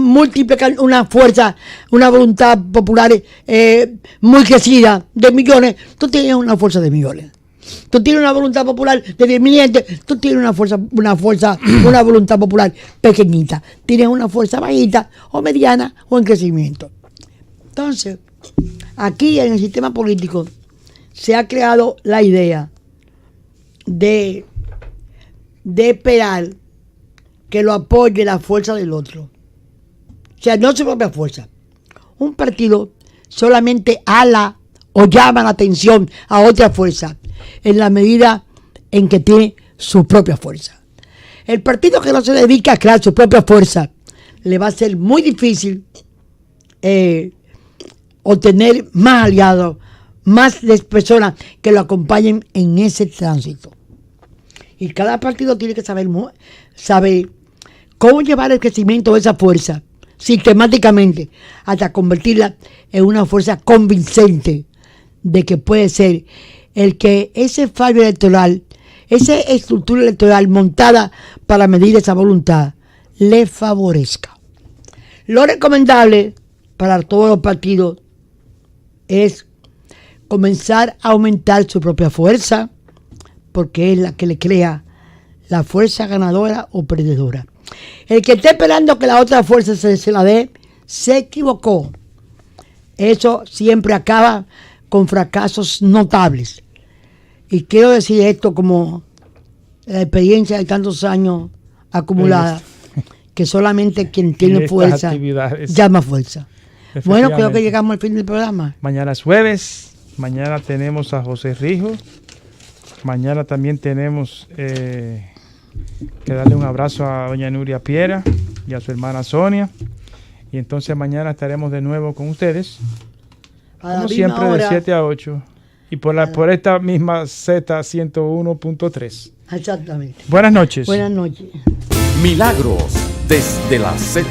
fuerza, una voluntad popular muy crecida de millones, tú tienes una fuerza de millones. Tú tienes una voluntad popular de 10.000 gentes, tú tienes una voluntad popular pequeñita. Tienes una fuerza bajita o mediana o en crecimiento. Entonces, aquí en el sistema político se ha creado la idea de esperar que lo apoye la fuerza del otro. O sea, no su propia fuerza. Un partido solamente ala o llama la atención a otra fuerza en la medida en que tiene su propia fuerza. El partido que no se dedica a crear su propia fuerza, le va a ser muy difícil obtener más aliados, más personas que lo acompañen en ese tránsito. Y cada partido tiene que saber cómo llevar el crecimiento de esa fuerza sistemáticamente hasta convertirla en una fuerza convincente de que puede ser el que ese fallo electoral, esa estructura electoral montada para medir esa voluntad, le favorezca. Lo recomendable para todos los partidos es comenzar a aumentar su propia fuerza, porque es la que le crea la fuerza ganadora o perdedora. El que esté esperando que la otra fuerza se la dé, se equivocó. Eso siempre acaba con fracasos notables. Y quiero decir esto como la experiencia de tantos años acumulada, que solamente quien tiene fuerza llama fuerza. Bueno, creo que llegamos al fin del programa. Mañana es jueves, mañana tenemos a José Rijo, mañana también tenemos que darle un abrazo a doña Nuria Piera y a su hermana Sonia, y entonces mañana estaremos de nuevo con ustedes, como siempre, de 7 a 8, y por esta misma Z101.3. Exactamente. Buenas noches. Buenas noches. Milagros desde la Z.